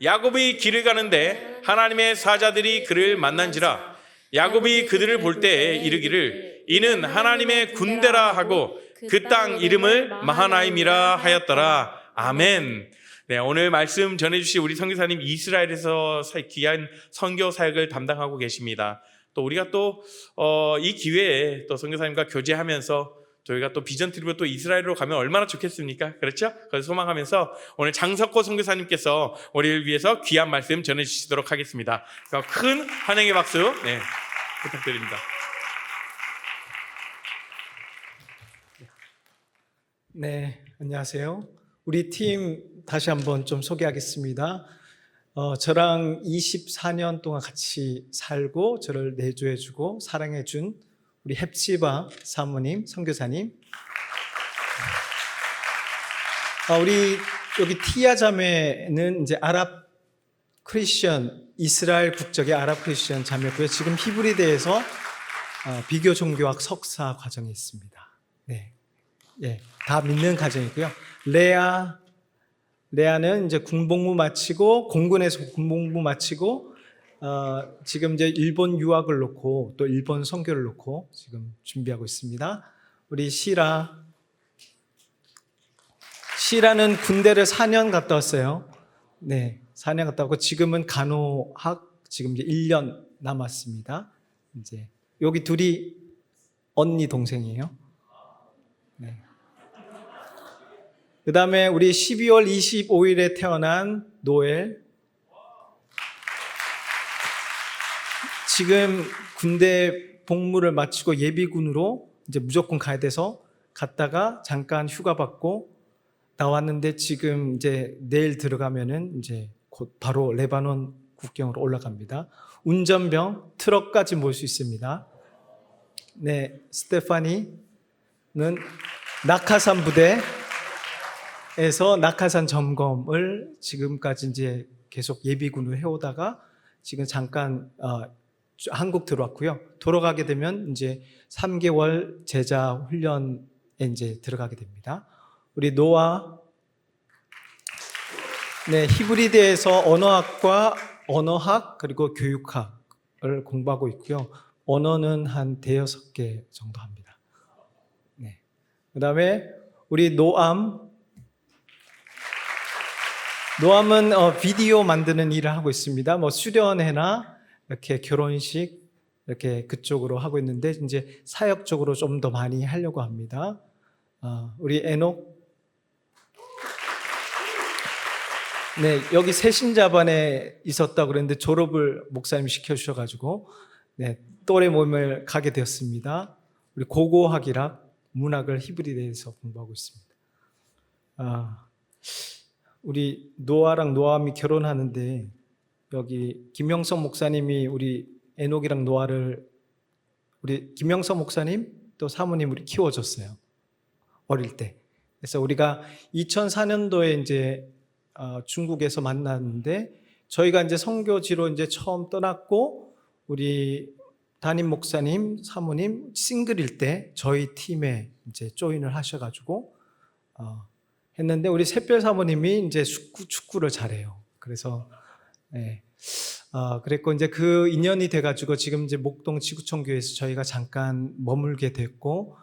야곱이 길을 가는데 하나님의 사자들이 그를 만난지라. 야곱이 그들을 볼 때에 이르기를 이는 하나님의 군대라 하고 그 땅 이름을 마하나임이라 하였더라. 아멘. 네, 오늘 말씀 전해주신 우리 선교사님 이스라엘에서 귀한 선교 사역을 담당하고 계십니다. 또 우리가 또 이 기회에 또 선교사님과 교제하면서 저희가 또 비전 트립으로 또 이스라엘로 가면 얼마나 좋겠습니까? 그렇죠? 그걸 소망하면서 오늘 장석호 선교사님께서 우리를 위해서 귀한 말씀 전해주시도록 하겠습니다. 큰 환영의 박수 부탁드립니다. 네, 안녕하세요. 우리 팀 다시 한번 좀 소개하겠습니다. 저랑 24년 동안 같이 살고 저를 내조해주고 사랑해준 우리 헵시바 사모님, 선교사님. 우리 여기 티아 자매는 이제 아랍 크리스천, 이스라엘 국적의 아랍 크리스천 자매고요. 지금 히브리대에서 비교 종교학 석사 과정에 있습니다. 네, 다 믿는 가정이고요. 레아는 이제 군복무 마치고 공군에서 군복무 마치고 지금 이제 일본 유학을 놓고 또 일본 선교를 놓고 지금 준비하고 있습니다. 우리 시라는 군대를 4년 갔다 왔어요. 네, 4년 갔다 왔고 지금은 간호학 지금 이제 1년 남았습니다. 이제 여기 둘이 언니 동생이에요. 네. 그 다음에 우리 12월 25일에 태어난 노엘. 지금 군대 복무를 마치고 예비군으로 이제 무조건 가야 돼서 갔다가 잠깐 휴가 받고 나왔는데 지금 이제 내일 들어가면은 이제 곧 바로 레바논 국경으로 올라갑니다. 운전병, 트럭까지 몰 수 있습니다. 네, 스테파니는 낙하산 부대에서 낙하산 점검을 지금까지 이제 계속 예비군을 해오다가 지금 잠깐 한국 들어왔고요. 돌아가게 되면 이제 3개월 제자 훈련에 이제 들어가게 됩니다. 우리 노아, 네, 히브리대에서 언어학 그리고 교육학을 공부하고 있고요. 언어는 한 5개 정도 합니다. 네. 그다음에 우리 노암은 비디오 만드는 일을 하고 있습니다. 뭐 수련회나 이렇게 결혼식 이렇게 그쪽으로 하고 있는데 이제 사역적으로 좀 더 많이 하려고 합니다. 우리 에녹, 네, 여기 새신자반에 있었다고 그랬는데 졸업을 목사님이 시켜주셔가지고 네, 또래 모임을 가게 되었습니다. 우리 고고학이라 문학을 히브리대에서 공부하고 있습니다. 우리 노아랑 노암이 결혼하는데 여기 김영석 목사님이 우리 에녹이랑 노아를 우리 김영석 목사님 또 사모님 우리 키워줬어요. 어릴 때. 그래서 우리가 2004년도에 이제 중국에서 만났는데 저희가 이제 선교지로 이제 처음 떠났고 우리 담임 목사님, 사모님 싱글일 때 저희 팀에 이제 조인을 하셔가지고 했는데 우리 샛별 사모님이 이제 축구를 잘해요. 그래서 네. 그랬고 이제 그 인연이 돼가지고 지금 이제 목동 지구촌 교회에서 저희가 잠깐 머물게 됐고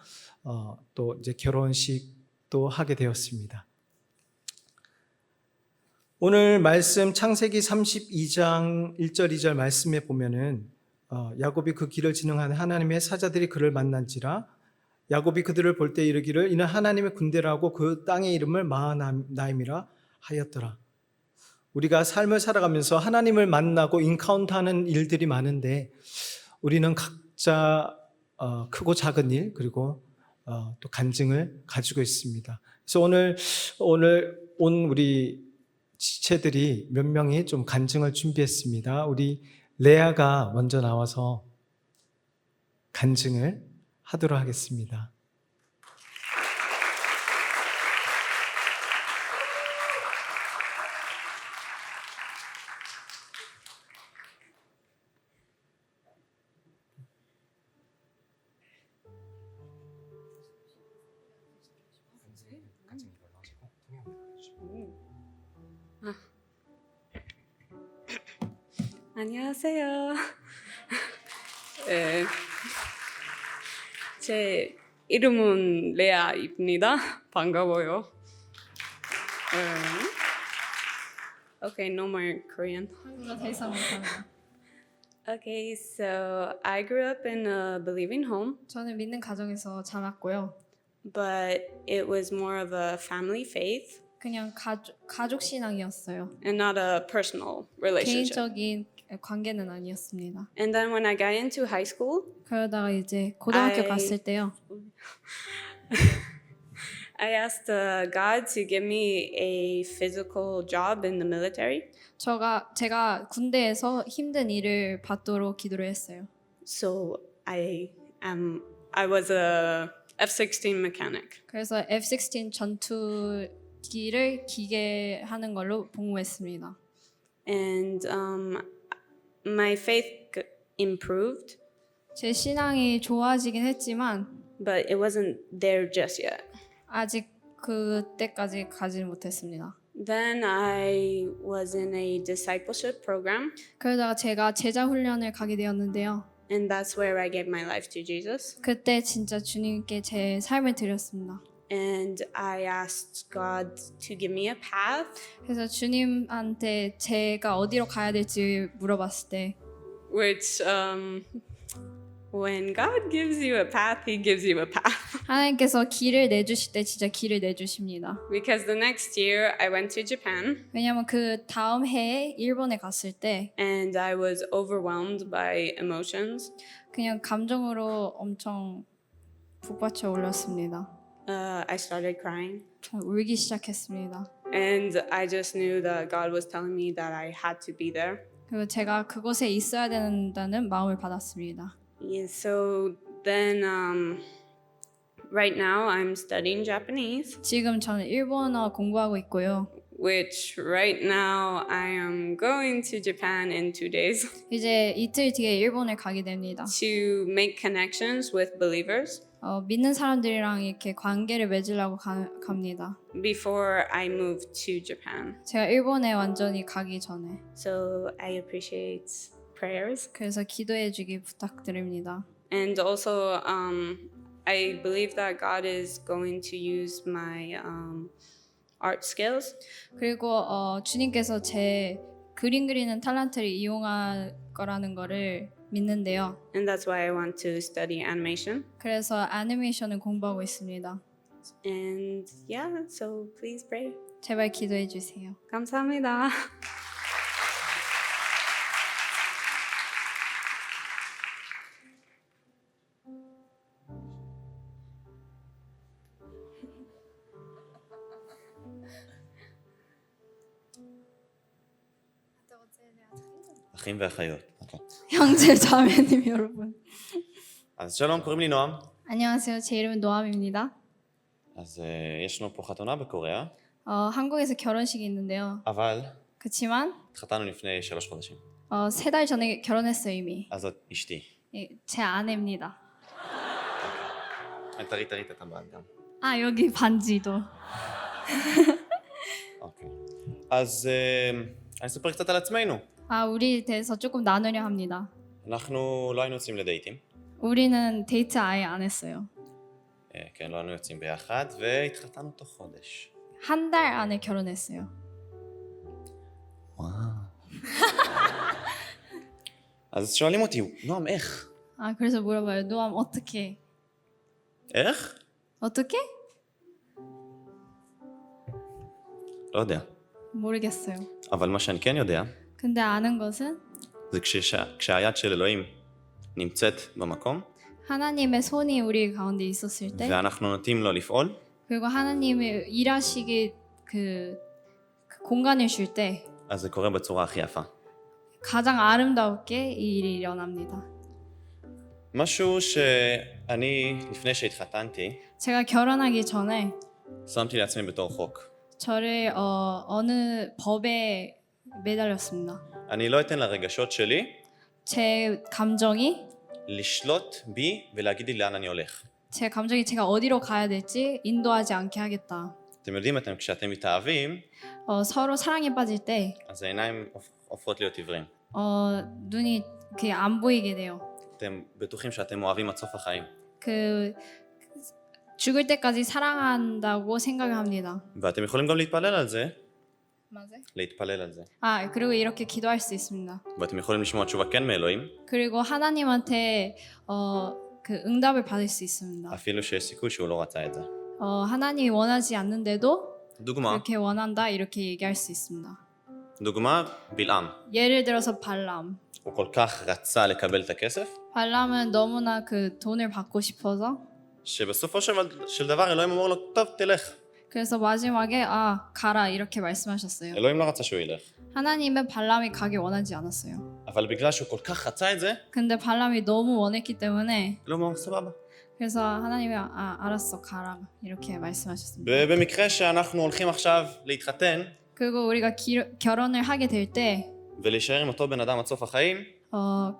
또 이제 결혼식도 하게 되었습니다. 오늘 말씀 창세기 32장 1절 2절 말씀에 보면은 야곱이 그 길을 진행하는 하나님의 사자들이 그를 만난지라. 야곱이 그들을 볼 때 이르기를 이는 하나님의 군대라고 그 땅의 이름을 마하나임이라 하였더라. 우리가 삶을 살아가면서 하나님을 만나고 인카운트하는 일들이 많은데 우리는 각자 크고 작은 일 그리고 또 간증을 가지고 있습니다. 그래서 오늘 온 우리 지체들이 몇 명이 좀 간증을 준비했습니다. 우리 레아가 먼저 나와서 간증을 하도록 하겠습니다. 안녕하세요. 네, 제 이름은 레아입니다. 반가워요. Okay, no more Korean. 한국어 더 이상 못합니다. Okay, so I grew up in a believing home, 저는 믿는 가정에서 자랐고요. but it was more of a family faith 그냥 가족 신앙이었어요. and not a personal relationship. 개인적인 관계는 아니었습니다. And then when I got into high school, 그러다가 이제 고등학교 I- 갔을 때요. I asked God to give me a physical job in the military. 제가 군대에서 힘든 일을 받도록 기도를 했어요. So I was a F-16 mechanic. 그래서 F-16 전투기를 기계하는 걸로 복무했습니다. And my faith improved, 제 신앙이 좋아지긴 했지만 but it wasn't there just yet. 아직 그때까지 가지는 못했습니다. Then I was in a discipleship program, 그러다가 제가 제자 훈련을 가게 되었는데요. and that's where I gave my life to Jesus. 그때 진짜 주님께 제 삶을 드렸습니다. And I asked God to give me a path, 그래서 주님한테 제가 어디로 가야 될지 물어봤을 때 which when God gives you a path, He gives you a path. 하나님께서 길을 내주실 때 진짜 길을 내주십니다. Because the next year I went to Japan, 왜냐하면 그 다음 해에 일본에 갔을 때 and I was overwhelmed by emotions. 그냥 감정으로 엄청 북받쳐 올렸습니다. I started crying. 저 울기 시작했습니다. And I just knew that God was telling me that I had to be there. 그리고 제가 그곳에 있어야 된다는 마음을 받았습니다. Yeah, so then right now I'm studying Japanese, 지금 저는 일본어 공부하고 있고요. which right now I am going to Japan in 2 days 이제 이틀 뒤에 일본에 가게 됩니다. to make connections with believers 믿는 사람들이랑 이렇게 관계를 맺으려고 갑니다. before I move to Japan. 제가 일본에 완전히 가기 전에. So I appreciate prayers. 그래서 기도해 주기 부탁드립니다. And also, I believe that God is going to use my art skills 그리고 주님께서 제 그림 그리는 탤런트를 이용할 거라는 거를 믿는데요. and that's why I want to study animation. 그래서 애니메이션을 공부하고 있습니다. And yeah, so please pray. 제발 기도해 주세요. 감사합니다. אחים ואחיות. אוקיי. 형제 자매님 여러분. אז שלום, קוראים לי נועם. 안녕하세요. 제 이름은 노암입니다. אז יש לנו פה חתונה בקוריאה, 한국에서 결혼식이 있는데요. אבל 그렇지만 התחתנו לפני 3 חודשים. 3달 전에 결혼했어요 이미. אז זאת אשתי. 제 아내입니다. תראי את הטבעת גם. 여기 반지도. אוקיי. אז אני אספר קצת על עצמנו. 우리에 대해서 조금 나누려 합니다. אנחנו לא היינו יוצאים לדייטים. 우리는 데이트 아예 안 했어요. כן, לא היינו יוצאים ביחד, והתחתנו תוך חודש. 한 달 안에 결혼했어요. וואו. אז שואלים אותי, נועם, איך? 그래서 물어봐요. 노암 어떻게? איך? 어떻게? לא יודע. 모르겠어요. אבל מה שאני כן יודע, 근데 아는 것은 זה כשהיד של אלוהים נמצאת במקום, 하나님의 손이 우리 가운데 있었을 때 ואנחנו נוטים לו לפעול, 그리고 하나님이 일하시기 그 공간을 줄 때 אז זה קורה בצורה הכי יפה. 가장 아름답게 이 일이 일어납니다. משהו שאני, לפני שהתחתנתי, 제가 결혼하기 전에 שמתי לעצמי בתור חוק. 저를 어느 법에 매달렸습니다. אני לא אתן לרגשות שלי 제 감정이 לשלוט בי ולהגיד לי לאן אני הולך. 제가 어디로 가야 될지 인도하지 않게 하겠다. אתם יודעים, כשאתם מתאהבים, 서로 사랑에 빠질 때 אז העיניים הופכות להיות עיוורים. 눈이 그게 안 보이게 돼요. אתם בטוחים שאתם אוהבים עד סוף החיים. 그 죽을 때까지 사랑한다고 생각을 합니다. ואתם יכולים גם להתפלל על זה, 맞아요? להתפלל על זה. 아 그리고 이렇게 기도할 수 있습니다. ואתם יכולים לשמוע תשובה כן מאלוהים, 그리고 하나님한테 그 응답을 받을 수 있습니다. אפילו שיש סיכוי שהוא לא רצה את זה. 하나님이 원하지 않는데도 דוגמה, 이렇게 원한다 이렇게 얘기할 수 있습니다. דוגמה, בלעם. 예를 들어서 발람. הוא כל כך רצה לקבל את הכסף, 발람은 너무나 그 돈을 받고 싶어서 שבסופו של דבר אלוהים אמר לו, טוב, תלך. 그래서 마지막에 가라 이렇게 말씀하셨어요. אלוהים לא רצה שהוא ילך. 하나님은 발람이 가길 원하지 않았어요. אבל בגלל שהוא כל כך רצה את זה, 근데 발람이 너무 원했기 때문에 אלוהים אמר, סבבה. 그래서 하나님이 알았어 가라 이렇게 말씀하셨습니다. ובמקרה שאנחנו הולכים עכשיו להתחתן, 그리고 우리가 결혼을 하게 될 때 ולהישאר עם אותו בן אדם עד סוף החיים,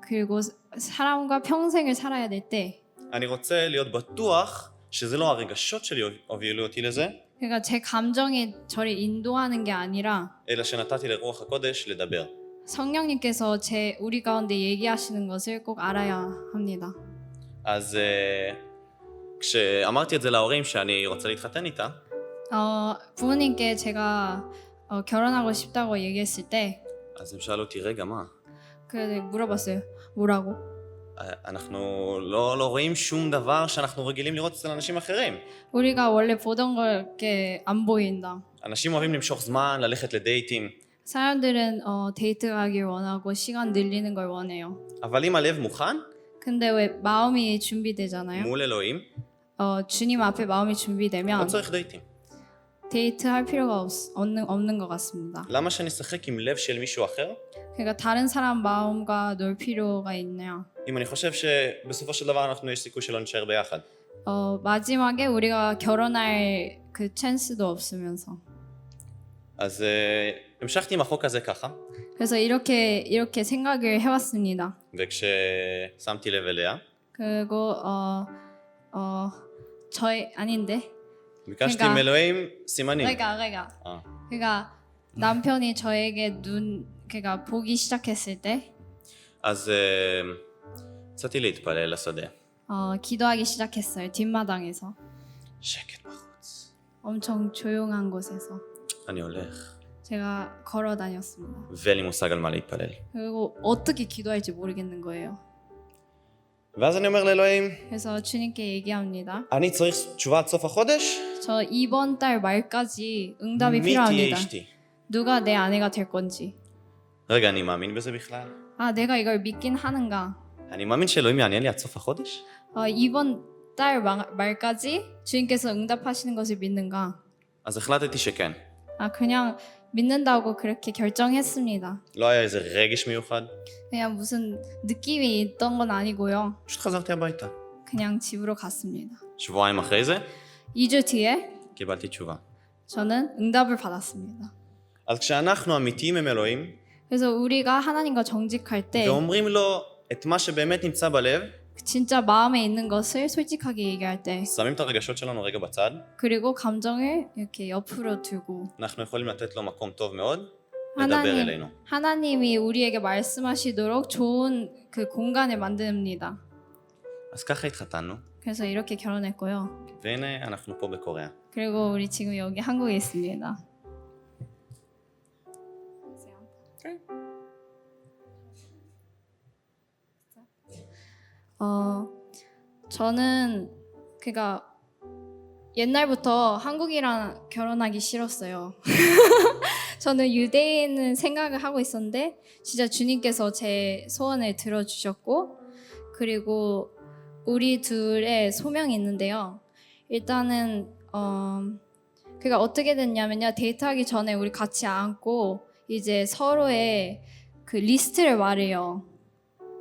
그리고 사람과 평생을 살아야 될 때 אני רוצה להיות בטוח שזה לא הרגשות שלי הובילו אותי לזה, 그러니까 제 감정이 저를 인도하는 게 아니라 אלא שנתתי לרוח הקודש לדבר. 성령님께서 우리 가운데 얘기하시는 것을 꼭 알아야 합니다. אז כשאמרתי את זה להורים שאני רוצה להתחתן איתה, 부모님께 제가 결혼하고 싶다고 얘기했을 때 אז הם שאלו אותי, רגע, מה? 물어봤어요. 뭐라고? אנחנו לא רואים שום דבר שאנחנו רגילים לראות אצל אנשים אחרים. 우리가 원래 보던 걸 이렇게 안 보인다. אנשים אוהבים למשוך זמן, ללכת לדייטים, 사람들은 데이트 가길 원하고 시간 늘리는 걸 원해요. אבל אם הלב מוכן, 근데 왜 마음이 준비되잖아요. מול אלוהים, 주님 앞에 마음이 לא 준비되면 צריך דייטים. 데이트 할 필요가 없는 것 같습니다. למה שאני אשחק עם לב של מישהו אחר? 그러니까 다른 사람 마음과 놀 필요가 있네요. אם אני חושב שבסופו של דבר יש סיכוי שלא נשאר ביחד. 마지막에 우리가 결혼할 그 찬스도 없으면서. אז המשכתי עם החוק הזה ככה, 그래서 이렇게 생각을 해왔습니다. וכששמתי לב אליה, 그리고 저희 아닌데. ביקשתי רגע. מאלוהים סימנים. 그러니까 남편이 저에게 그러니까 보기 시작했을 때 אז יצאתי להתפלל לשדה. 기도하기 시작했어요. 뒷마당에서 שקט בחוץ. 엄청 조용한 곳에서 אני הולך, 제가 걸어 다녔습니다. ואין לי מושג על מה להתפלל. 그리고 어떻게 기도할지 모르겠는 거예요. ואז אני אומר לאלוהים, 그래서 주님께 얘기합니다. אני צריך תשובה עד סוף החודש? 저 이번 달 말까지 응답이 מי תהיה 필요합니다. אשתי? 누가 내 아내가 될 건지. רגע, אני מאמין בזה בכלל? 내가 이걸 믿긴 하는가. אני מאמין שאלוהים יעניין לי עד סוף החודש? 이번 달 말까지 주님께서 응답하시는 것을 믿는가. אז החלטתי שכן. 그냥 믿는다고 그렇게 결정했습니다. לא היה איזה רגש מיוחד, 그냥 무슨 느낌이 있던 건 아니고요. פשוט חזרתי הביתה. 그냥 집으로 갔습니다. שבועיים אחרי זה, 2주 뒤에 קיבלתי תשובה. 저는 응답을 받았습니다. אז כשאנחנו אמיתיים עם אלוהים, 그래서 우리가 하나님과 정직할 때 ואומרים לו את מה שבאמת נמצא בלב, 진짜 마음에 있는 것을 솔직하게 얘기할 때 שמים את הרגשות שלנו רגע בצד, 그리고 감정을 이렇게 옆으로 두고 אנחנו יכולים לתת לו מקום טוב מאוד, לדבר אלינו. 하나님이 우리에게 말씀하시도록 좋은 그 공간을 만듭니다. אז ככה התחתנו, 그래서 이렇게 결혼했고요. והנה אנחנו פה בקוריאה. 그리고 우리 지금 여기 한국에 있습니다. 저는 그러니까 옛날부터 한국이랑 결혼하기 싫었어요. 저는 유대인은 생각을 하고 있었는데 진짜 주님께서 제 소원을 들어주셨고 그리고 우리 둘의 소명이 있는데요. 일단은 그러니까 어떻게 됐냐면요. 데이트하기 전에 우리 같이 앉고 이제 서로의 그 리스트를 말해요.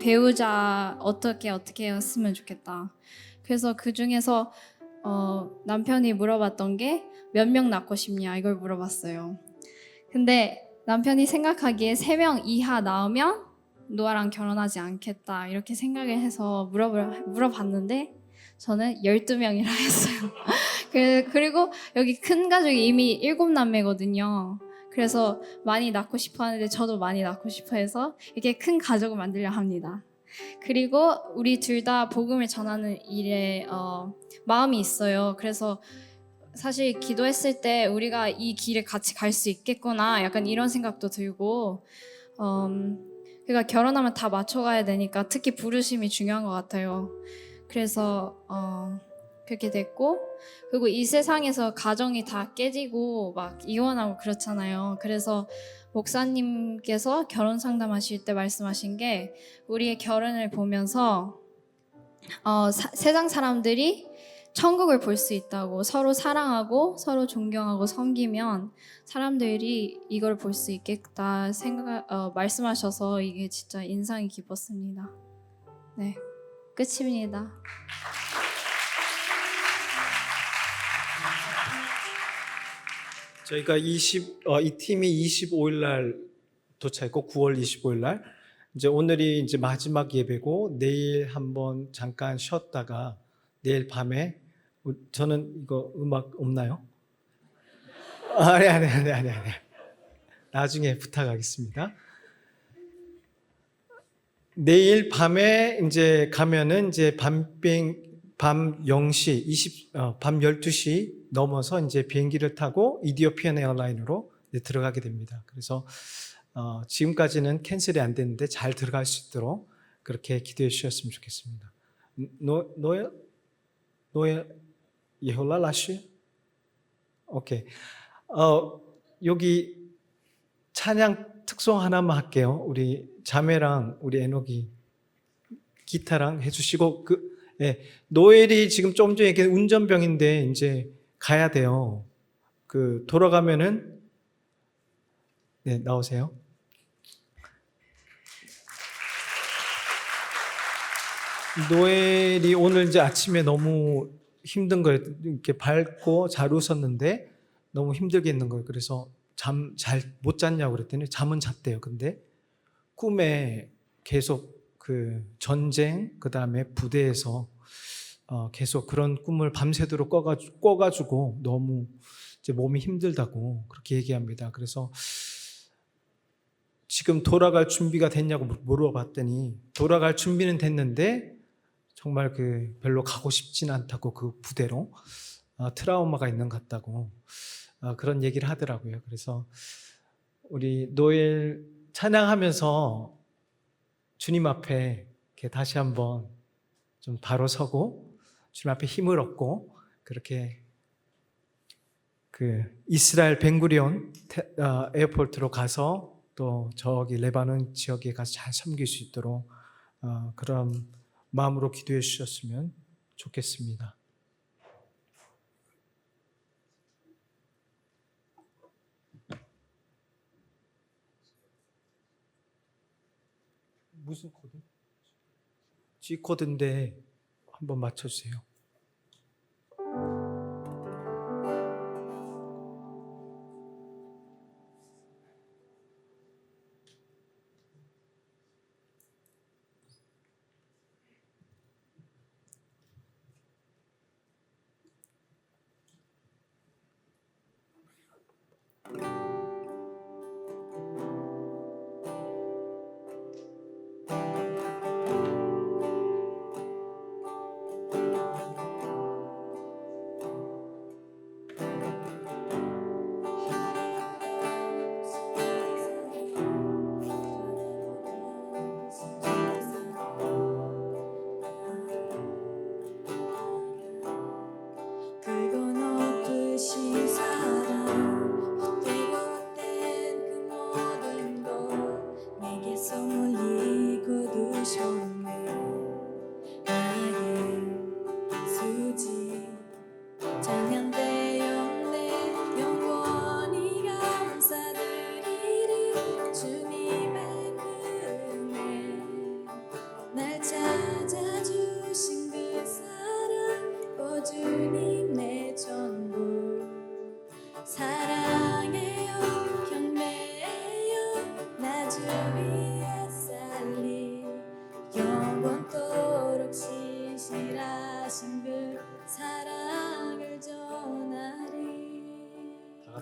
배우자 어떻게 했으면 좋겠다. 그래서 그 중에서 남편이 물어봤던 게 몇 명 낳고 싶냐 이걸 물어봤어요. 근데 남편이 생각하기에 3명 이하 낳으면 노아랑 결혼하지 않겠다 이렇게 생각을 해서 물어봤는데 저는 12명이라 했어요. 그리고 여기 큰 가족이 이미 7남매거든요. 그래서 많이 낳고 싶어 하는데 저도 많이 낳고 싶어 해서 이렇게 큰 가족을 만들려 합니다. 그리고 우리 둘 다 복음을 전하는 일에 마음이 있어요. 그래서 사실 기도했을 때 우리가 이 길을 같이 갈 수 있겠구나 약간 이런 생각도 들고 그러니까 결혼하면 다 맞춰가야 되니까 특히 부르심이 중요한 것 같아요. 그래서 그렇게 됐고 그리고 이 세상에서 가정이 다 깨지고 막 이혼하고 그렇잖아요. 그래서 목사님께서 결혼 상담하실 때 말씀하신 게 우리의 결혼을 보면서 세상 사람들이 천국을 볼 수 있다고 서로 사랑하고 서로 존경하고 섬기면 사람들이 이걸 볼 수 있겠다 말씀하셔서 이게 진짜 인상이 깊었습니다. 네, 끝입니다. 저희가 이 팀이 25일 날 도착했고 9월 25일 날 이제 오늘이 이제 마지막 예배고 내일 한번 잠깐 쉬었다가 내일 밤에 저는 이거 음악 없나요? 아니. 나중에 부탁하겠습니다. 내일 밤에 이제 가면은 이제 밤 0시 밤 12시 넘어서 이제 비행기를 타고 이디오피안 에어라인으로 들어가게 됩니다. 그래서 지금까지는 캔슬이 안 됐는데 잘 들어갈 수 있도록 그렇게 기도해 주셨으면 좋겠습니다. 노예 예홀라 라시? 오케이. 여기 찬양 특송 하나만 할게요. 우리 자매랑 우리 에녹이 기타랑 해주시고 노엘이 지금 좀 전에 얘기한 운전병인데 이제 가야 돼요. 돌아가면은 네 나오세요. 노엘이 오늘 이제 아침에 너무 힘든 거예요. 이렇게 밝고 잘 웃었는데 너무 힘들게 있는 거예요. 그래서 잠 잘 못 잤냐고 그랬더니 잠은 잤대요. 근데 꿈에 계속 전쟁 그다음에 부대에서 계속 그런 꿈을 밤새도록 꿔가지고 너무 이제 몸이 힘들다고 그렇게 얘기합니다. 그래서 지금 돌아갈 준비가 됐냐고 물어봤더니 돌아갈 준비는 됐는데 정말 별로 가고 싶진 않다고 그 부대로 트라우마가 있는 것 같다고 그런 얘기를 하더라고요. 그래서 우리 노엘 찬양하면서 주님 앞에 이렇게 다시 한번 좀 바로 서고 주님 앞에 힘을 얻고 그렇게 이스라엘 벤구리온 에어포트로 가서 또 저기 레바논 지역에 가서 잘 섬길 수 있도록 그런 마음으로 기도해 주셨으면 좋겠습니다. 무슨 코드? G 코드인데 한번 맞춰주세요.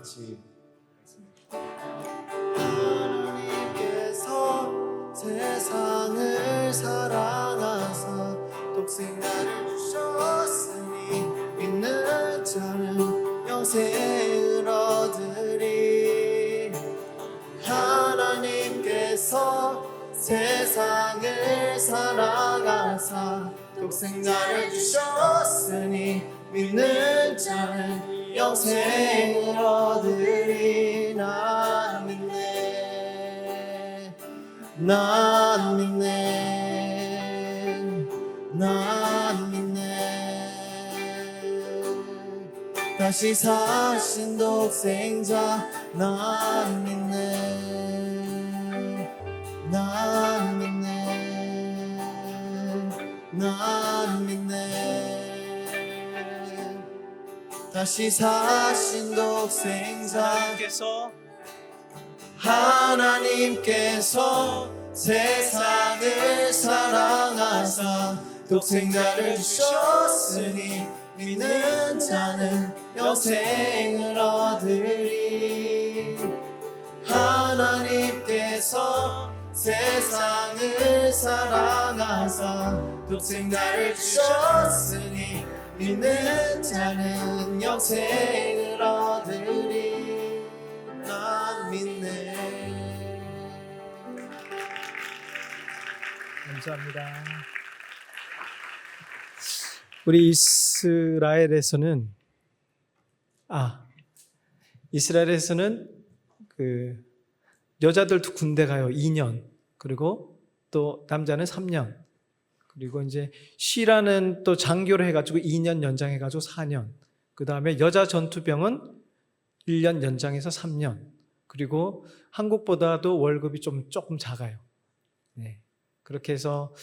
같이 영생을 얻으리. 하나님께서 세상을 사랑하사 독생자를 주셨으니 믿는 자는 영생을 얻으리. 난 믿네, 난 믿네, 난 믿네. 다시 사신 독생자 난 믿네, 난 믿네, 난 믿네. 다시 사신 독생자 하나님께서 세상을 사랑하사 독생자를 주셨으니 믿는 자는 영생을 얻으리. 하나님께서 세상을 사랑하사 독생자를 주셨으니 믿는 자는 영생을 얻으리. 난 믿네. 감사합니다. 우리 이스라엘에서는 그 여자들도 군대 가요. 2년. 그리고 또 남자는 3년. 그리고 이제 시라는 또 장교를 해가지고 2년 연장해가지고 4년. 그 다음에 여자 전투병은 1년 연장해서 3년. 그리고 한국보다도 월급이 조금 작아요. 네. 그렇게 해서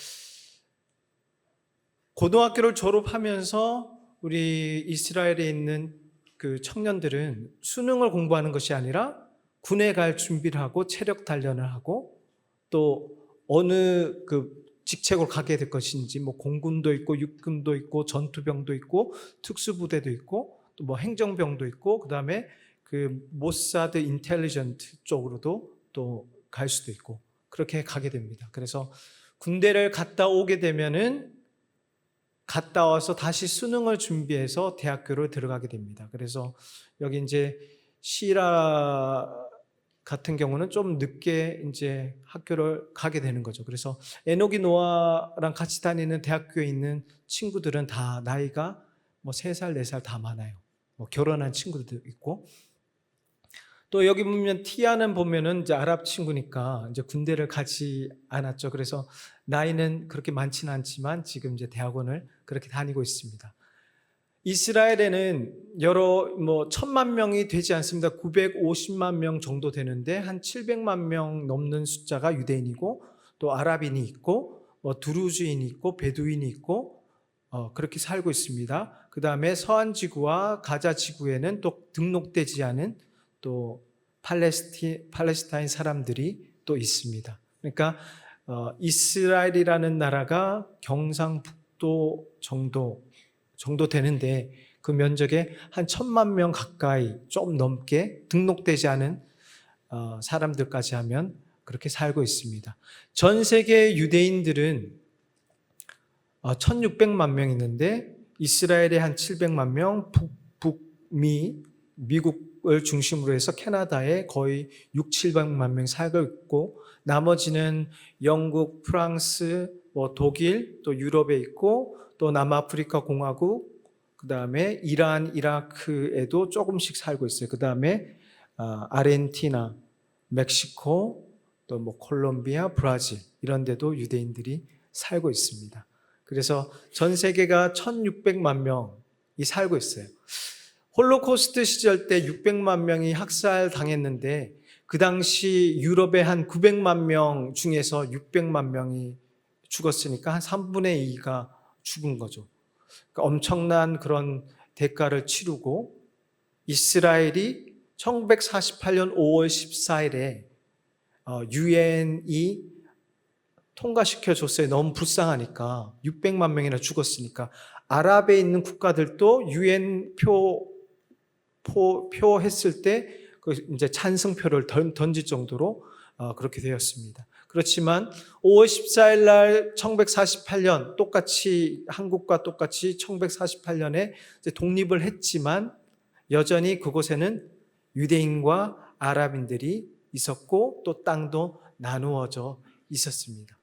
고등학교를 졸업하면서 우리 이스라엘에 있는 그 청년들은 수능을 공부하는 것이 아니라 군에 갈 준비를 하고 체력 단련을 하고 또 어느 그 직책으로 가게 될 것인지 뭐 공군도 있고 육군도 있고 전투병도 있고 특수부대도 있고 또 뭐 행정병도 있고 그다음에 그 모사드 인텔리전트 쪽으로도 또 갈 수도 있고 그렇게 가게 됩니다. 그래서 군대를 갔다 오게 되면은 갔다 와서 다시 수능을 준비해서 대학교를 들어가게 됩니다. 그래서 여기 이제 시라 같은 경우는 좀 늦게 이제 학교를 가게 되는 거죠. 그래서 에녹이 노아랑 같이 다니는 대학교에 있는 친구들은 다 나이가 뭐 3살, 4살 다 많아요. 뭐 결혼한 친구들도 있고. 또 여기 보면 티아는 보면은 이제 아랍 친구니까 이제 군대를 가지 않았죠. 그래서 나이는 그렇게 많지는 않지만 지금 이제 대학원을 그렇게 다니고 있습니다. 이스라엘에는 여러 뭐 1000만 명이 되지 않습니다. 950만 명 정도 되는데 한 700만 명 넘는 숫자가 유대인이고 또 아랍인이 있고 뭐 두루즈인이 있고 베두인이 있고 그렇게 살고 있습니다. 그 다음에 서한 지구와 가자 지구에는 또 등록되지 않은 또 팔레스타인 사람들이 또 있습니다. 그러니까 이스라엘이라는 나라가 경상북도 정도 되는데 그 면적에 한 1000만 명 가까이 좀 넘게 등록되지 않은 사람들까지 하면 그렇게 살고 있습니다. 전 세계 유대인들은 1600만 명 있는데 이스라엘에 한 700만 명, 북미, 미국을 중심으로 해서 캐나다에 거의 700만 명 살고 있고 나머지는 영국, 프랑스, 뭐 독일, 또 유럽에 있고 또 남아프리카 공화국, 그 다음에 이란, 이라크에도 조금씩 살고 있어요. 그 다음에 아르헨티나, 멕시코, 또 뭐 콜롬비아, 브라질 이런 데도 유대인들이 살고 있습니다. 그래서 전 세계가 1600만 명이 살고 있어요. 홀로코스트 시절 때 600만 명이 학살당했는데 그 당시 유럽의 한 900만 명 중에서 600만 명이 죽었으니까 한 3분의 2가 죽은 거죠. 그러니까 엄청난 그런 대가를 치르고 이스라엘이 1948년 5월 14일에 유엔이 통과시켜줬어요. 너무 불쌍하니까 600만 명이나 죽었으니까 아랍에 있는 국가들도 유엔 표 했을 때 이제 찬성표를 던질 정도로 그렇게 되었습니다. 그렇지만 5월 14일 날 1948년 똑같이 한국과 똑같이 1948년에 이제 독립을 했지만 여전히 그곳에는 유대인과 아랍인들이 있었고 또 땅도 나누어져 있었습니다.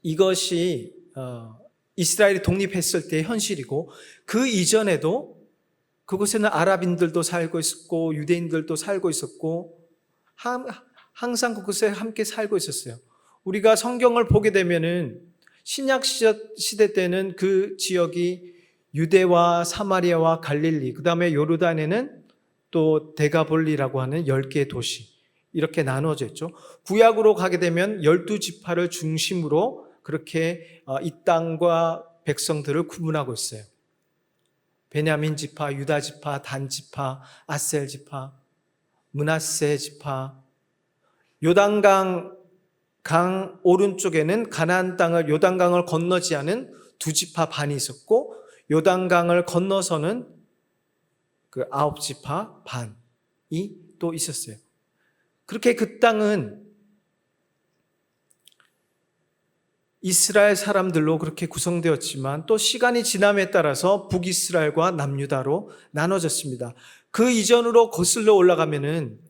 이것이 이스라엘이 독립했을 때의 현실이고 그 이전에도 그곳에는 아랍인들도 살고 있었고 유대인들도 살고 있었고 항상 그곳에 함께 살고 있었어요. 우리가 성경을 보게 되면은 신약 시대 때는 그 지역이 유대와 사마리아와 갈릴리, 그 다음에 요르단에는 또 데가볼리라고 하는 10개의 도시 이렇게 나누어져 있죠. 구약으로 가게 되면 12지파를 중심으로 그렇게 이 땅과 백성들을 구분하고 있어요. 베냐민 지파, 유다 지파, 단 지파, 아셀 지파, 므낫세 지파. 요단강 오른쪽에는 가나안 땅을 요단강을 건너지 않은 두 지파 반이 있었고 요단강을 건너서는 그 9지파 반이 또 있었어요. 그렇게 그 땅은 이스라엘 사람들로 그렇게 구성되었지만 또 시간이 지남에 따라서 북이스라엘과 남유다로 나눠졌습니다. 그 이전으로 거슬러 올라가면은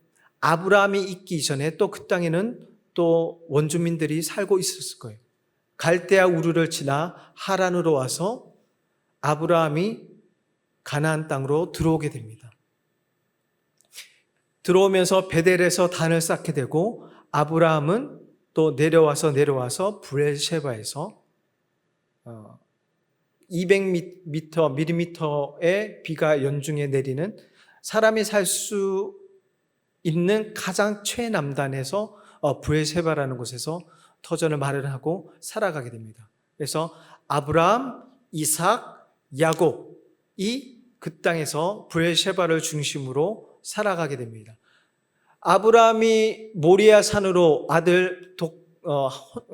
아브라함이 있기 이전에 또 그 땅에는 또 원주민들이 살고 있었을 거예요. 갈대아 우르를 지나 하란으로 와서 아브라함이 가나안 땅으로 들어오게 됩니다. 들어오면서 베델에서 단을 쌓게 되고 아브라함은 또 내려와서 브엘셰바에서 200mm의 비가 연중에 내리는 사람이 살 수 있는 가장 최남단에서 브엘셰바라는 곳에서 터전을 마련하고 살아가게 됩니다. 그래서 아브라함, 이삭, 야곱이 그 땅에서 브엘셰바를 중심으로 살아가게 됩니다. 아브라함이 모리아 산으로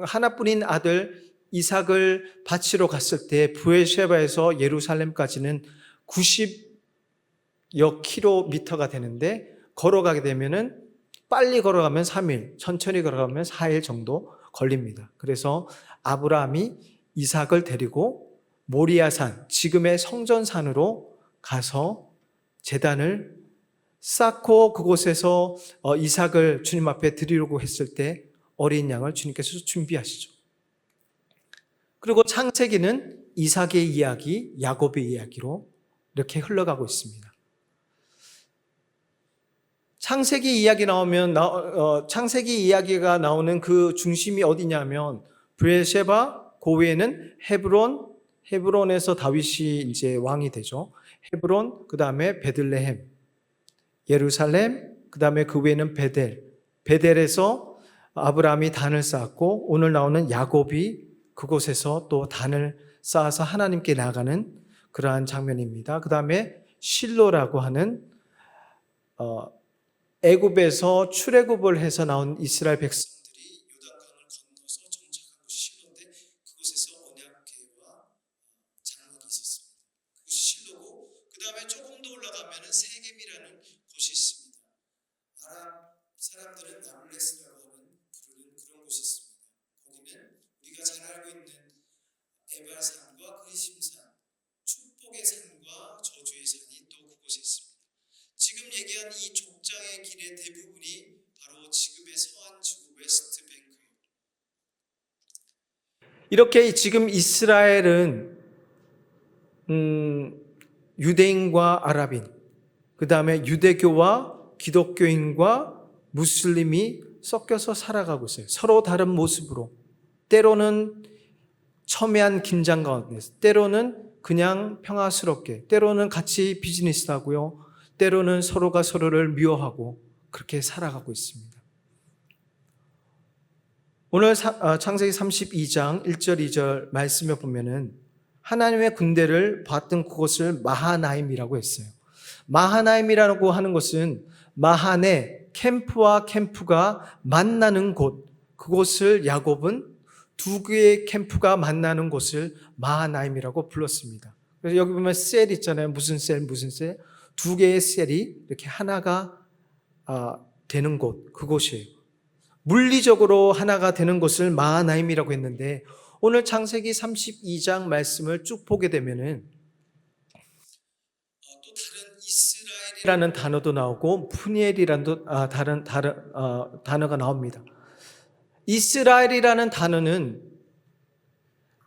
하나뿐인 아들 이삭을 바치러 갔을 때 브엘셰바에서 예루살렘까지는 90여 킬로미터가 되는데 걸어가게 되면은 빨리 걸어가면 3일, 천천히 걸어가면 4일 정도 걸립니다. 그래서 아브라함이 이삭을 데리고 모리아산, 지금의 성전산으로 가서 제단을 쌓고 그곳에서 이삭을 주님 앞에 드리려고 했을 때 어린 양을 주님께서 준비하시죠. 그리고 창세기는 이삭의 이야기, 야곱의 이야기로 이렇게 흘러가고 있습니다. 창세기 이야기가 나오는 그 중심이 어디냐면 브엘셰바, 그 외에는 헤브론에서 다윗이 이제 왕이 되죠. 헤브론, 그 다음에 베들레헴, 예루살렘, 그 다음에 그 외에는 베델에서 아브라함이 단을 쌓았고 오늘 나오는 야곱이 그곳에서 또 단을 쌓아서 하나님께 나가는 그러한 장면입니다. 그 다음에 실로라고 하는 애굽에서 출애굽을 해서 나온 이스라엘 백성들이 요단강을 건너서 정착한 곳이 실로인데 그곳에서 언약궤와 장막이 있었습니다. 그곳이 실로고 그 다음에 조금 더 올라가면 세겜이라는 곳이 있습니다. 아랍 사람들은 나블레스라고 부르는 그런 곳이 있습니다. 거기는 우리가 잘 알고 있는 에발산과 그리심산, 축복의 산과 저주의 산이 또 그곳에 있습니다. 지금 얘기한 이 족장의 길의 대부분이 바로 지금의 서안지구 웨스트뱅크예요. 이렇게 지금 이스라엘은 유대인과 아랍인, 그 다음에 유대교와 기독교인과 무슬림이 섞여서 살아가고 있어요. 서로 다른 모습으로. 때로는 첨예한 긴장 가운데서, 때로는 그냥 평화스럽게, 때로는 같이 비즈니스 하고요. 때로는 서로가 서로를 미워하고 그렇게 살아가고 있습니다. 오늘 창세기 32장 1절 2절 말씀에 보면은 하나님의 군대를 봤던 그곳을 마하나임이라고 했어요. 마하나임이라고 하는 것은 마하네, 캠프와 캠프가 만나는 곳, 그곳을 야곱은 두 개의 캠프가 만나는 곳을 마하나임이라고 불렀습니다. 그래서 여기 보면 셀 있잖아요. 무슨 셀, 무슨 셀. 두 개의 셀이 이렇게 하나가 되는 곳, 그곳이에요. 물리적으로 하나가 되는 곳을 마하나임이라고 했는데 오늘 창세기 32장 말씀을 쭉 보게 되면은 또 다른 이스라엘이라는 단어도 나오고 푸니엘이라는 다른 단어가 나옵니다. 이스라엘이라는 단어는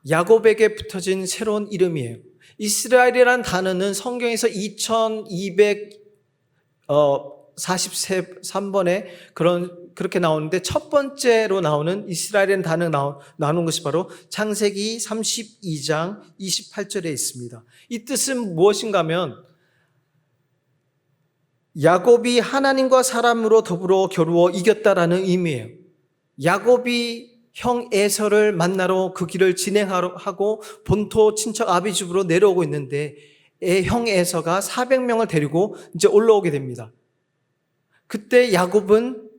야곱에게 붙어진 새로운 이름이에요. 이스라엘이라는 단어는 성경에서 2243번에 그렇게 나오는데 첫 번째로 나오는 이스라엘이라는 단어가 나오는 것이 바로 창세기 32장 28절에 있습니다. 이 뜻은 무엇인가 하면 야곱이 하나님과 사람으로 더불어 겨루어 이겼다라는 의미예요. 야곱이 형 에서를 만나러 그 길을 진행하고 본토 친척 아비집으로 내려오고 있는데 형 에서가 400명을 데리고 이제 올라오게 됩니다. 그때 야곱은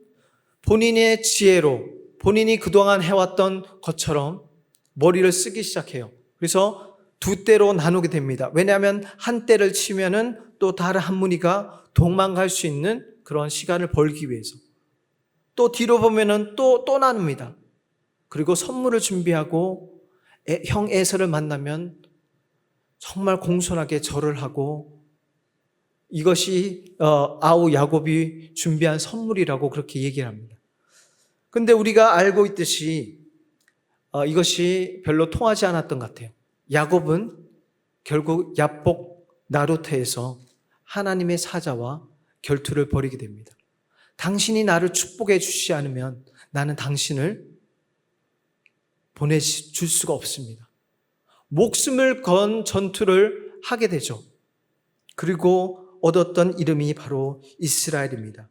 본인의 지혜로 본인이 그동안 해왔던 것처럼 머리를 쓰기 시작해요. 그래서 두 때로 나누게 됩니다. 왜냐하면 한 때를 치면은 또 다른 한 무리가 도망갈 수 있는 그런 시간을 벌기 위해서. 또 뒤로 보면은 또 나눕니다. 그리고 선물을 준비하고 형 에서를 만나면 정말 공손하게 절을 하고 이것이 아우 야곱이 준비한 선물이라고 그렇게 얘기를 합니다. 근데 우리가 알고 있듯이 이것이 별로 통하지 않았던 것 같아요. 야곱은 결국 야복 나루터에서 하나님의 사자와 결투를 벌이게 됩니다. 당신이 나를 축복해 주시지 않으면 나는 당신을 보내줄 수가 없습니다. 목숨을 건 전투를 하게 되죠. 그리고 얻었던 이름이 바로 이스라엘입니다.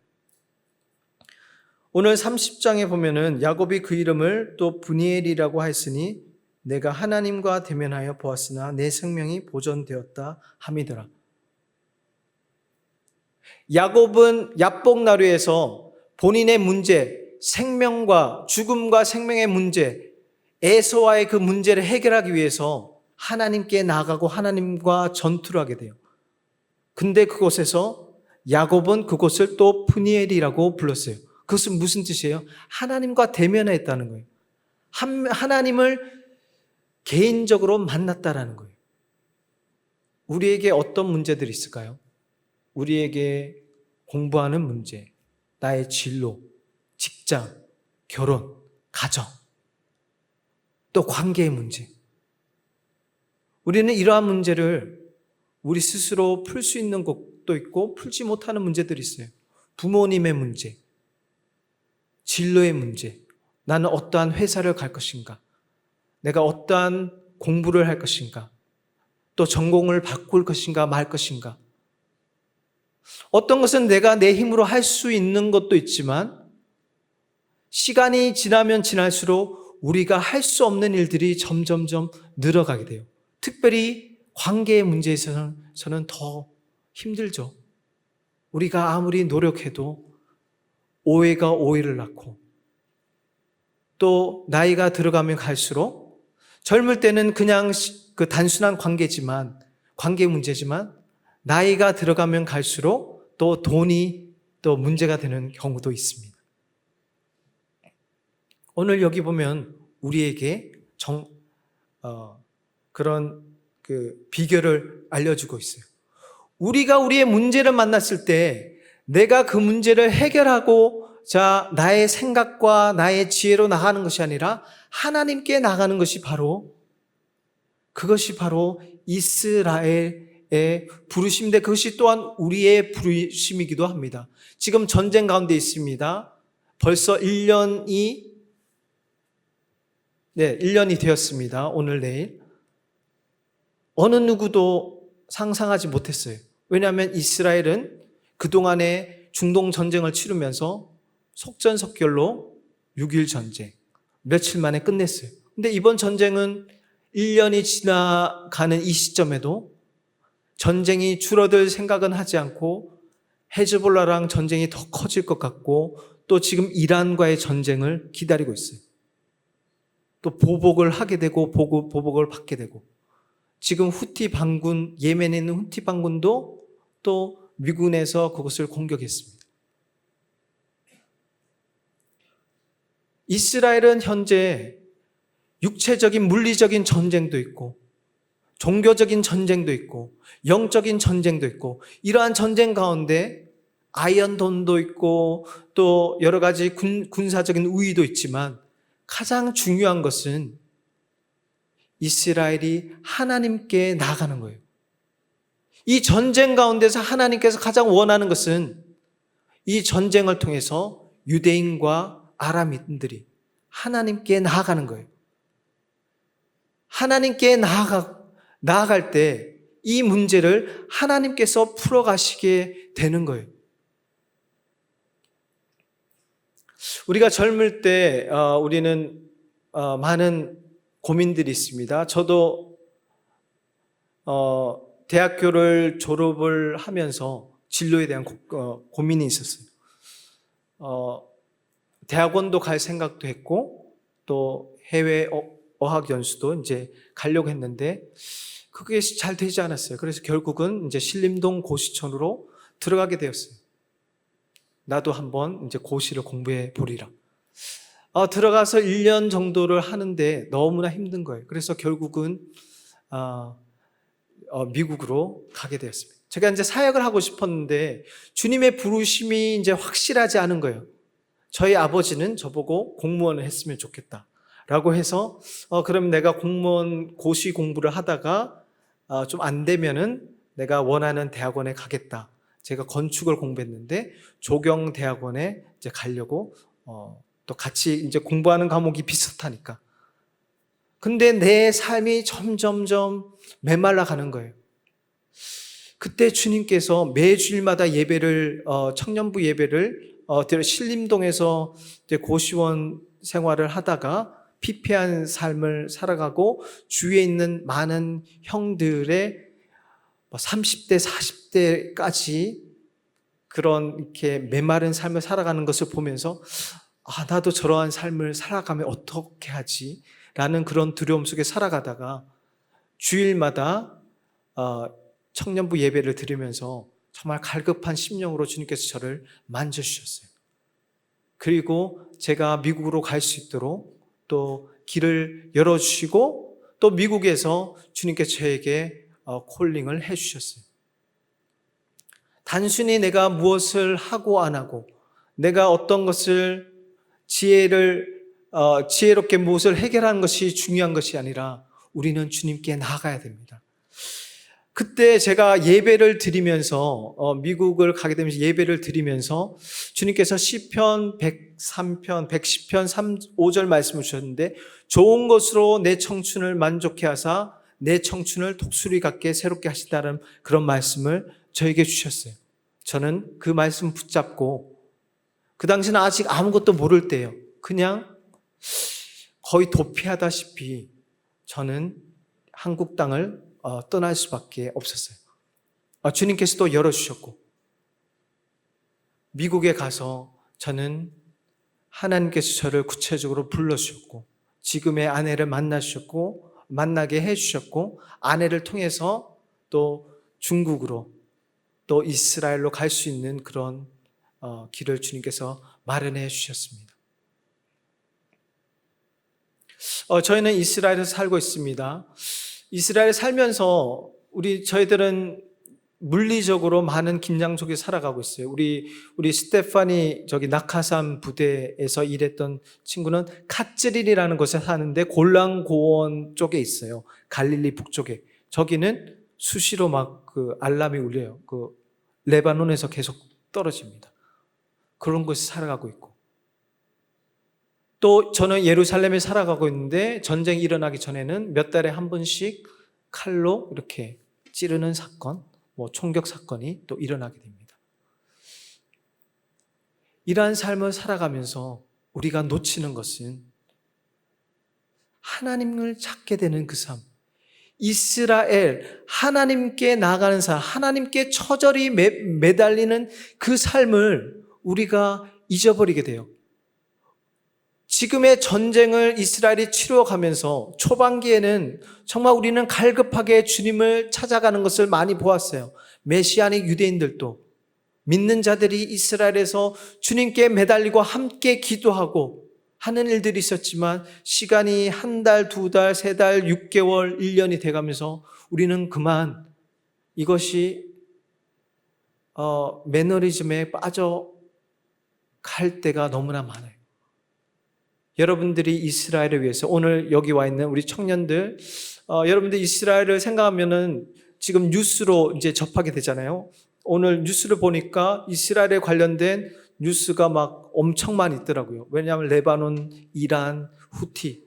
오늘 30장에 보면은 야곱이 그 이름을 또 브니엘이라고 하였으니 내가 하나님과 대면하여 보았으나 내 생명이 보존되었다 함이더라. 야곱은 야복나루에서 본인의 문제, 생명과 죽음과 생명의 문제, 에서와의 그 문제를 해결하기 위해서 하나님께 나아가고 하나님과 전투를 하게 돼요. 근데 그곳에서 야곱은 그곳을 또 푸니엘이라고 불렀어요. 그것은 무슨 뜻이에요? 하나님과 대면했다는 거예요. 하나님을 개인적으로 만났다라는 거예요. 우리에게 어떤 문제들이 있을까요? 우리에게 공부하는 문제, 나의 진로, 직장, 결혼, 가정, 또 관계의 문제. 우리는 이러한 문제를 우리 스스로 풀 수 있는 것도 있고 풀지 못하는 문제들이 있어요. 부모님의 문제, 진로의 문제, 나는 어떠한 회사를 갈 것인가, 내가 어떠한 공부를 할 것인가, 또 전공을 바꿀 것인가 말 것인가. 어떤 것은 내가 내 힘으로 할 수 있는 것도 있지만 시간이 지나면 지날수록 우리가 할 수 없는 일들이 점점점 늘어가게 돼요. 특별히 관계의 문제에서는 더 힘들죠. 우리가 아무리 노력해도 오해가 오해를 낳고 또 나이가 들어가면 갈수록 젊을 때는 그냥 그 단순한 관계 문제지만 나이가 들어가면 갈수록 또 돈이 또 문제가 되는 경우도 있습니다. 오늘 여기 보면 우리에게 그런 그 비결을 알려주고 있어요. 우리가 우리의 문제를 만났을 때 내가 그 문제를 해결하고 나의 생각과 나의 지혜로 나가는 것이 아니라 하나님께 나가는 것이 그것이 바로 이스라엘의 부르심인데 그것이 또한 우리의 부르심이기도 합니다. 지금 전쟁 가운데 있습니다. 벌써 1년이 되었습니다. 오늘 내일. 어느 누구도 상상하지 못했어요. 왜냐하면 이스라엘은 그동안에 중동 전쟁을 치르면서 속전속결로 6.1 전쟁 며칠 만에 끝냈어요. 근데 이번 전쟁은 1년이 지나가는 이 시점에도 전쟁이 줄어들 생각은 하지 않고 헤즈볼라랑 전쟁이 더 커질 것 같고 또 지금 이란과의 전쟁을 기다리고 있어요. 또 보복을 하게 되고 보복을 받게 되고 지금 후티 반군, 예멘에 있는 후티 반군도 또 미군에서 그것을 공격했습니다. 이스라엘은 현재 육체적인 물리적인 전쟁도 있고 종교적인 전쟁도 있고 영적인 전쟁도 있고 이러한 전쟁 가운데 아이언돔도 있고 또 여러 가지 군사적인 우위도 있지만 가장 중요한 것은 이스라엘이 하나님께 나아가는 거예요. 이 전쟁 가운데서 하나님께서 가장 원하는 것은 이 전쟁을 통해서 유대인과 아람인들이 하나님께 나아가는 거예요. 하나님께 나아갈 때 이 문제를 하나님께서 풀어가시게 되는 거예요. 우리가 젊을 때 우리는 많은 고민들이 있습니다. 저도 대학교를 졸업을 하면서 진로에 대한 고민이 있었어요. 대학원도 갈 생각도 했고 또 해외 어학 연수도 이제 가려고 했는데 그게 잘 되지 않았어요. 그래서 결국은 이제 신림동 고시촌으로 들어가게 되었어요. 나도 한번 이제 고시를 공부해 보리라. 들어가서 1년 정도를 하는데 너무나 힘든 거예요. 그래서 결국은 미국으로 가게 되었습니다. 제가 이제 사역을 하고 싶었는데 주님의 부르심이 이제 확실하지 않은 거예요. 저희 아버지는 저보고 공무원을 했으면 좋겠다라고 해서 그럼 내가 공무원 고시 공부를 하다가 좀 안 되면은 내가 원하는 대학원에 가겠다. 제가 건축을 공부했는데 조경대학원에 이제 가려고 또 같이 이제 공부하는 과목이 비슷하니까. 근데 내 삶이 점점점 메말라 가는 거예요. 그때 주님께서 매주일마다 예배를 청년부 예배를 신림동에서 이제 고시원 생활을 하다가 피폐한 삶을 살아가고 주위에 있는 많은 형들의 30대, 40대까지 그런 이렇게 메마른 삶을 살아가는 것을 보면서 나도 저러한 삶을 살아가면 어떻게 하지? 라는 그런 두려움 속에 살아가다가 주일마다 청년부 예배를 드리면서 정말 갈급한 심령으로 주님께서 저를 만져주셨어요. 그리고 제가 미국으로 갈 수 있도록 또 길을 열어주시고 또 미국에서 주님께서 저에게 콜링을 해주셨어요. 단순히 내가 무엇을 하고 안 하고 내가 어떤 것을 지혜롭게 무엇을 해결하는 것이 중요한 것이 아니라 우리는 주님께 나아가야 됩니다. 그때 제가 예배를 드리면서 미국을 가게 되면서 예배를 드리면서 주님께서 시편 103편 110편 5절 말씀을 주셨는데 좋은 것으로 내 청춘을 만족해 하사 내 청춘을 독수리 같게 새롭게 하시다는 그런 말씀을 저에게 주셨어요. 저는 그 말씀 붙잡고 그 당시는 아직 아무것도 모를 때예요. 그냥 거의 도피하다시피 저는 한국 땅을 떠날 수밖에 없었어요. 주님께서 또 열어주셨고 미국에 가서 저는 하나님께서 저를 구체적으로 불러주셨고 지금의 아내를 만나게 해주셨고 아내를 통해서 또 중국으로 또 이스라엘로 갈 수 있는 그런 길을 주님께서 마련해 주셨습니다. 저희는 이스라엘에서 살고 있습니다. 이스라엘에 살면서 저희들은 물리적으로 많은 긴장 속에 살아가고 있어요. 우리 스테파니 낙하산 부대에서 일했던 친구는 카츠릴이라는 곳에 사는데 골란 쪽에 있어요. 갈릴리 북쪽에. 저기는 수시로 막 그 알람이 울려요. 그 레바논에서 계속 떨어집니다. 그런 곳에 살아가고 있고. 또 저는 예루살렘에 살아가고 있는데 전쟁이 일어나기 전에는 몇 달에 한 번씩 칼로 이렇게 찌르는 사건, 총격 사건이 또 일어나게 됩니다. 이러한 삶을 살아가면서 우리가 놓치는 것은 하나님을 찾게 되는 그 삶. 이스라엘, 하나님께 나아가는 삶, 하나님께 처절히 매달리는 그 삶을 우리가 잊어버리게 돼요. 지금의 전쟁을 이스라엘이 치루어가면서 초반기에는 정말 우리는 갈급하게 주님을 찾아가는 것을 많이 보았어요. 메시아닉 유대인들도 믿는 자들이 이스라엘에서 주님께 매달리고 함께 기도하고 하는 일들이 있었지만 시간이 한 달, 두 달, 세 달, 6개월, 1년이 돼가면서 우리는 그만 이것이 매너리즘에 빠져 갈 때가 너무나 많아요. 여러분들이 이스라엘을 위해서 오늘 여기 와 있는 우리 청년들, 여러분들 이스라엘을 생각하면은 지금 뉴스로 이제 접하게 되잖아요. 오늘 뉴스를 보니까 이스라엘에 관련된 뉴스가 막 엄청 많이 있더라고요. 왜냐하면 레바논, 이란, 후티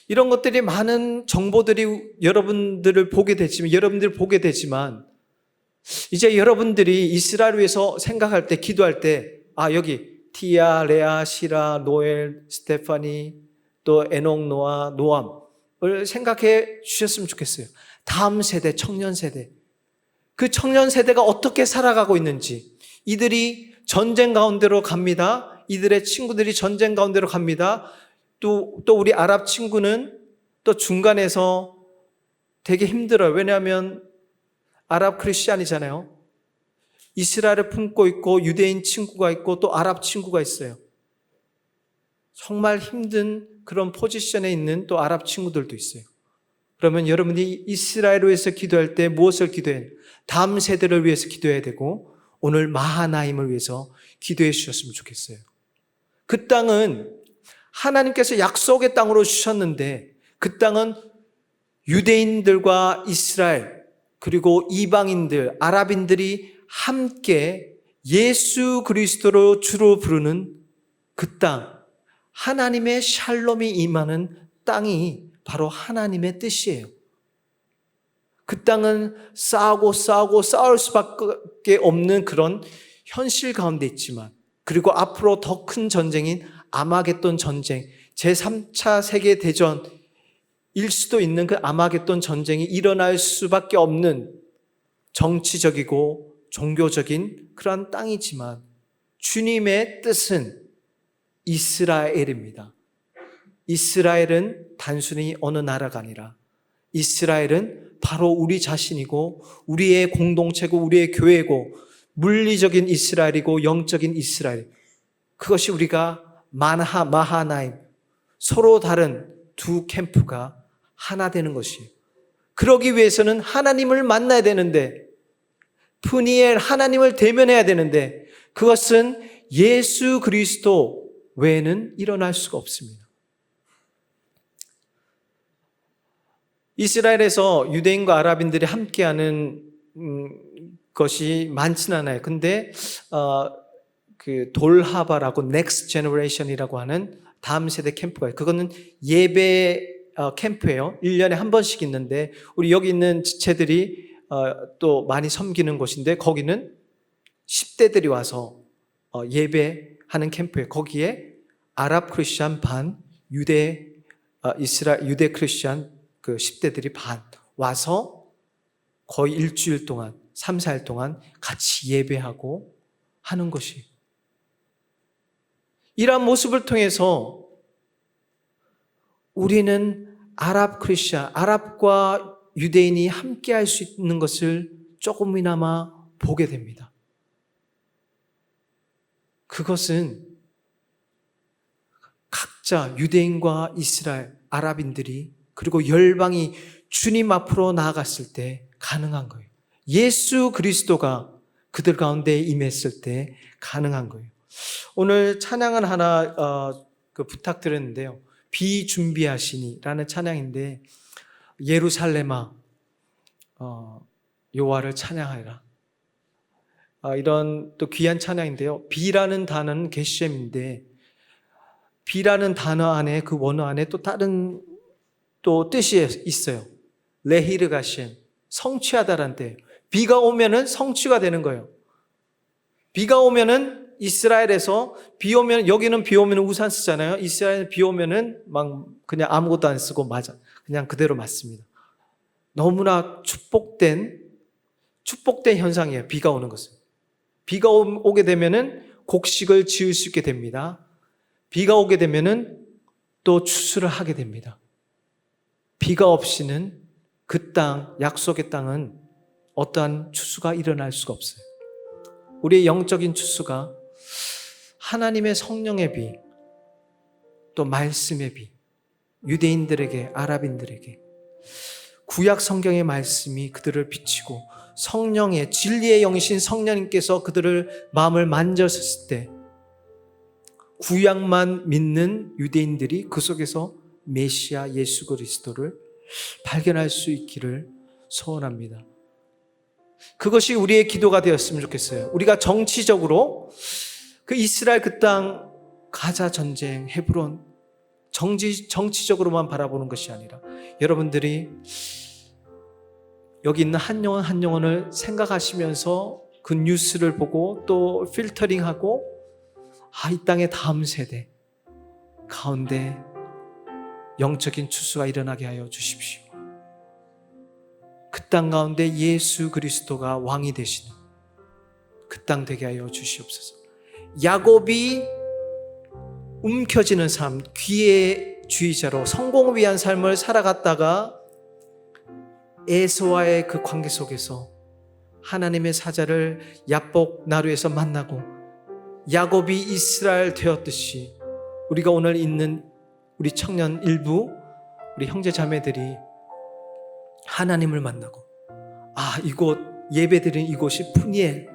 이런 것들이 많은 정보들이 여러분들을 보게 되지만 이제 여러분들이 이스라엘을 위해서 생각할 때, 기도할 때, 여기 티아, 레아, 시라, 노엘, 스테파니, 또 에녹, 노아, 노암을 생각해 주셨으면 좋겠어요. 다음 세대, 청년 세대. 그 청년 세대가 어떻게 살아가고 있는지. 이들이 전쟁 가운데로 갑니다. 이들의 친구들이 전쟁 가운데로 갑니다. 또 우리 아랍 친구는 또 중간에서 되게 힘들어요. 왜냐하면 아랍 크리스찬이잖아요. 이스라엘을 품고 있고 유대인 친구가 있고 또 아랍 친구가 있어요. 정말 힘든 그런 포지션에 있는 또 아랍 친구들도 있어요. 그러면 여러분이 이스라엘을 위해서 기도할 때 무엇을 기도해야 돼요? 다음 세대를 위해서 기도해야 되고 오늘 마하나임을 위해서 기도해 주셨으면 좋겠어요. 그 땅은 하나님께서 약속의 땅으로 주셨는데 그 땅은 유대인들과 이스라엘 그리고 이방인들, 아랍인들이 함께 예수 그리스도로 주로 부르는 그 땅, 하나님의 샬롬이 임하는 땅이 바로 하나님의 뜻이에요. 그 땅은 싸울 수밖에 없는 그런 현실 가운데 있지만 그리고 앞으로 더 큰 전쟁인 아마겟돈 전쟁, 제3차 세계대전일 수도 있는 그 아마겟돈 전쟁이 일어날 수밖에 없는 정치적이고 종교적인 그러한 땅이지만 주님의 뜻은 이스라엘입니다. 이스라엘은 단순히 어느 나라가 아니라 이스라엘은 바로 우리 자신이고 우리의 공동체고 우리의 교회고 물리적인 이스라엘이고 영적인 이스라엘. 그것이 우리가 마하나임, 서로 다른 두 캠프가 하나 되는 것이에요. 그러기 위해서는 하나님을 만나야 되는데 푸니엘 하나님을 대면해야 되는데 그것은 예수 그리스도 외에는 일어날 수가 없습니다. 이스라엘에서 유대인과 아랍인들이 함께하는 것이 많지는 않아요. 근데 그 돌하바라고 넥스트 제너레이션이라고 하는 다음 세대 캠프가 있어요. 그거는 예배 캠프예요. 1년에 한 번씩 있는데 우리 여기 있는 지체들이 또 많이 섬기는 곳인데 거기는 10대들이 와서 예배하는 캠프예요. 거기에 아랍 크리스찬 반, 유대 크리스찬 그 10대들이 반 와서 거의 일주일 동안 3, 4일 동안 같이 예배하고 하는 것이 이러한 모습을 통해서 우리는 아랍 크리스찬, 아랍과 유대인이 함께 할 수 있는 것을 조금이나마 보게 됩니다. 그것은 각자 유대인과 이스라엘, 아랍인들이 그리고 열방이 주님 앞으로 나아갔을 때 가능한 거예요. 예수 그리스도가 그들 가운데 임했을 때 가능한 거예요. 오늘 찬양은 하나 부탁드렸는데요. 비준비하시니라는 찬양인데 예루살렘아 여호와를 찬양하라. 이런 또 귀한 찬양인데요. 비라는 단어는 게셈인데 비라는 단어 안에 그 원어 안에 또 다른 또 뜻이 있어요. 레히르가셴 성취하다라는 뜻. 비가 오면은 성취가 되는 거예요. 비가 오면은 이스라엘에서 비 오면 여기는 비 오면 우산 쓰잖아요. 이스라엘은 비 오면은 막 그냥 아무것도 안 쓰고 맞아. 그냥 그대로 맞습니다. 너무나 축복된 현상이에요. 비가 오는 것은. 비가 오게 되면은 곡식을 지을 수 있게 됩니다. 비가 오게 되면은 또 추수를 하게 됩니다. 비가 없이는 그 땅, 약속의 땅은 어떠한 추수가 일어날 수가 없어요. 우리의 영적인 추수가 하나님의 성령의 비, 또 말씀의 비, 유대인들에게, 아랍인들에게 구약 성경의 말씀이 그들을 비치고 성령의 진리의 영이신 성령님께서 그들을 마음을 만졌을 때 구약만 믿는 유대인들이 그 속에서 메시아 예수 그리스도를 발견할 수 있기를 소원합니다. 그것이 우리의 기도가 되었으면 좋겠어요. 우리가 정치적으로 그 이스라엘 그 땅 가자 전쟁, 헤브론 정치적으로만 바라보는 것이 아니라 여러분들이 여기 있는 한 영혼 한 영혼을 생각하시면서 그 뉴스를 보고 또 필터링하고 이 땅의 다음 세대 가운데 영적인 추수가 일어나게 하여 주십시오. 그 땅 가운데 예수 그리스도가 왕이 되시는 그 땅 되게 하여 주시옵소서. 야곱이 움켜쥐는 삶, 기회의 주의자로 성공을 위한 삶을 살아갔다가 에서와의 그 관계 속에서 하나님의 사자를 야복 나루에서 만나고 야곱이 이스라엘 되었듯이 우리가 오늘 있는 우리 청년 일부, 우리 형제 자매들이 하나님을 만나고 이곳 예배드린 이곳이 푸니엘,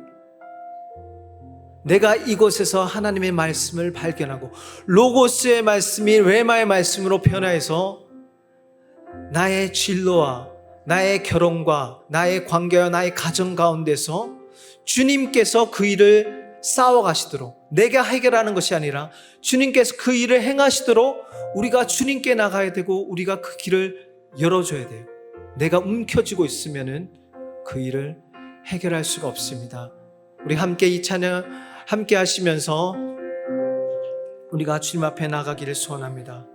내가 이곳에서 하나님의 말씀을 발견하고 로고스의 말씀이 레마의 말씀으로 변화해서 나의 진로와 나의 결혼과 나의 관계와 나의 가정 가운데서 주님께서 그 일을 싸워가시도록, 내가 해결하는 것이 아니라 주님께서 그 일을 행하시도록 우리가 주님께 나가야 되고 우리가 그 길을 열어줘야 돼요. 내가 움켜쥐고 있으면은 그 일을 해결할 수가 없습니다. 우리 함께 이 찬양 함께 하시면서 우리가 주님 앞에 나가기를 소원합니다.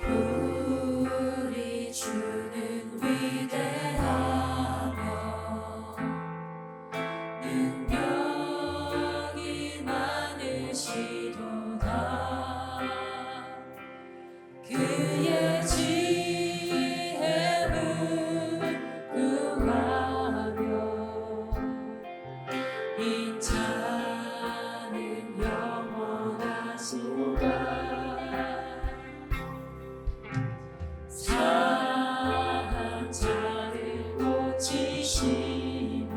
우리 주는 위대하며 능력이 많으시도다. 그의 지혜는 무궁하며 인자는 영원하시도다. 상한 자를 고치시며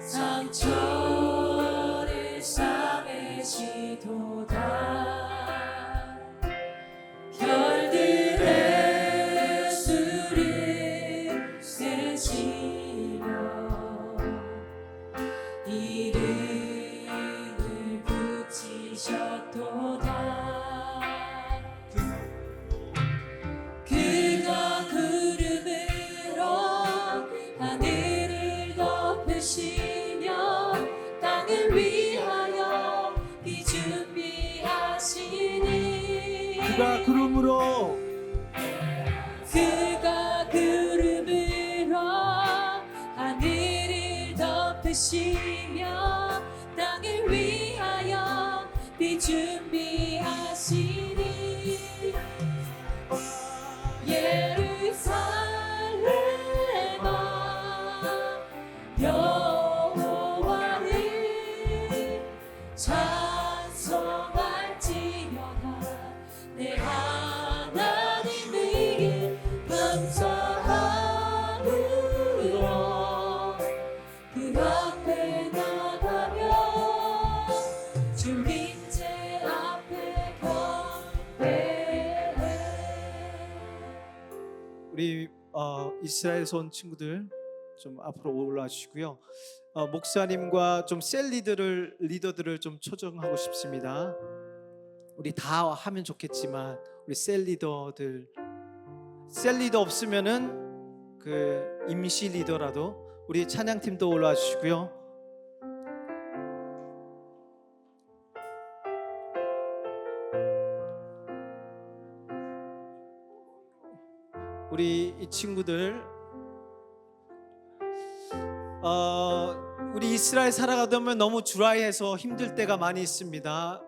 상처를 싸매시도다. 별들의 수를 세시며 이름을 붙이셨도다. 그가 구름으로 하늘을 덮으시며 땅을 위하여 비 준비하시니 그가 구름으로 하늘을 덮으시며 땅을 위하여 비 준비하시니 예루살렘아 여호와를 찬송할지어다. 내 하나님에게 감사하므로 그 앞에 나가며 주님제 앞에 경배해. 우리 이스라엘에서 온 친구들 좀 앞으로 올라와 주시고요. 목사님과 좀 셀 리더들을 좀 초청하고 싶습니다. 우리 다 하면 좋겠지만 우리 셀 리더 없으면은 그 임시 리더라도 우리 찬양팀도 올라와 주시고요. 우리 이 친구들 우리 이스라엘 살아가다 보면 너무 드라이해서 힘들 때가 많이 있습니다.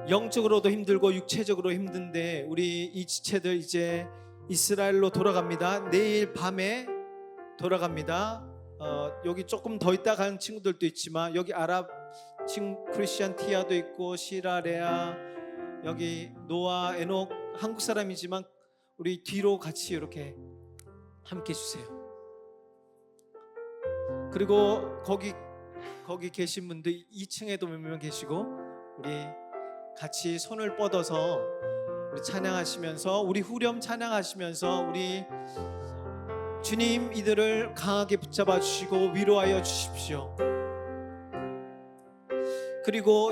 영적으로도 힘들고 육체적으로 힘든데 우리 이 지체들 이제 이스라엘로 돌아갑니다. 내일 밤에 돌아갑니다. 여기 조금 더 있다 가는 친구들도 있지만 여기 아랍 크리스찬 티아도 있고 시라레아, 여기 노아, 에녹 한국 사람이지만 우리 뒤로 같이 이렇게 함께 해주세요. 그리고 거기 계신 분들 2층에도 몇 명 계시고 우리 같이 손을 뻗어서 우리 찬양하시면서 우리 후렴 찬양하시면서 우리 주님 이들을 강하게 붙잡아 주시고 위로하여 주십시오. 그리고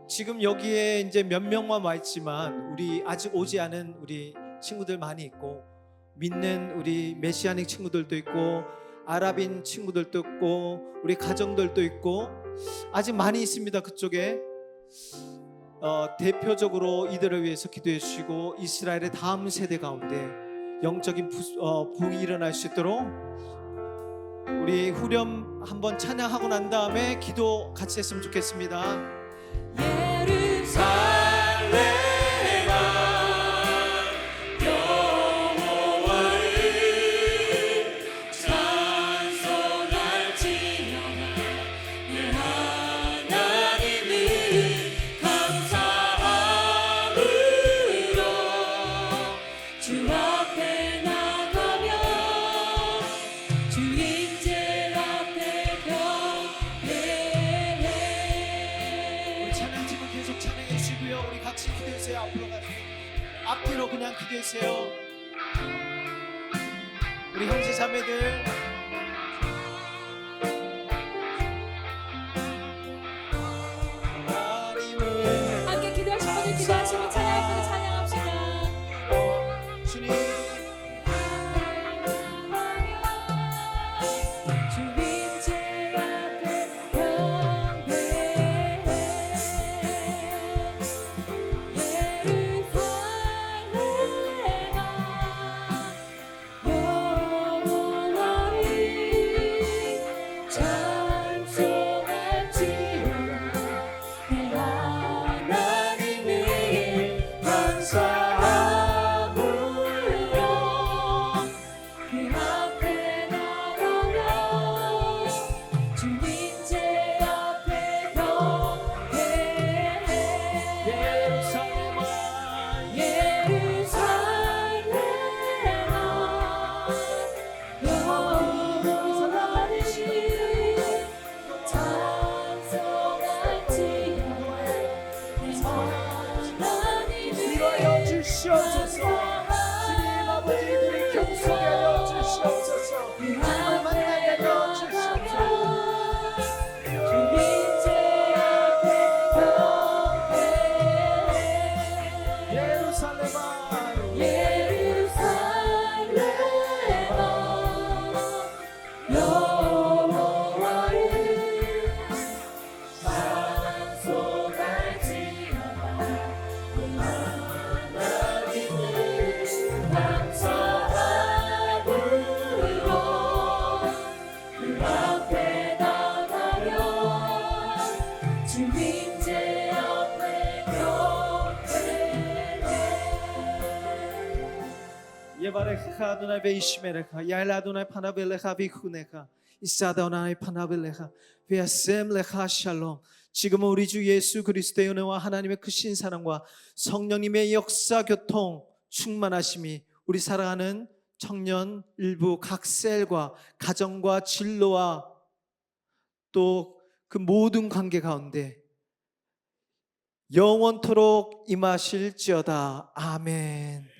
지금 여기에 이제 몇 명만 와 있지만 우리 아직 오지 않은 우리 친구들 많이 있고 믿는 우리 메시아닉 친구들도 있고 아랍인 친구들도 있고 우리 가정들도 있고 아직 많이 있습니다. 그쪽에 대표적으로 이들을 위해서 기도해 주시고 이스라엘의 다음 세대 가운데 영적인 부흥이 일어날 수 있도록 우리 후렴 한번 찬양하고 난 다음에 기도 같이 했으면 좋겠습니다. 앞뒤로 그냥 기도하세요. 우리 형제 자매들 함께 기도하실 분들 기도하시고 찬양할 분들 찬양합시다. 주님 주님 제 앞에 경배해 여호와를 찬송할지어다 내 하나님을 감사함으로 그 앞에 나가며 주님 제 앞에 경배해 예루살렘아 여호와를 찬송할지어다 내 하나님을 위로하여 주시옵소서. 주님 아버지들이 경속하여 주시옵소서. 하나님을 만나게 하여 주시옵소서. 주님 제 앞에 경배해 예루살렘아 여호와를 찬송할지어다 그 하나님을 감사함으로 그 앞에 나가며 주님 제 앞에 경배해 예바레카 아도나이 베이시메레카 야일라 아도나이 파나벨레카 비쿠네카 이사다 오나이 파나벨레카 베아셈레카 샬롬. 지금은 우리 주 예수 그리스도의 은혜와 하나님의 크신 사랑과 성령님의 역사 교통 충만하심이 우리 사랑하는 청년 일부 각 셀과 가정과 진로와 또 그 모든 관계 가운데 영원토록 임하실지어다. 아멘.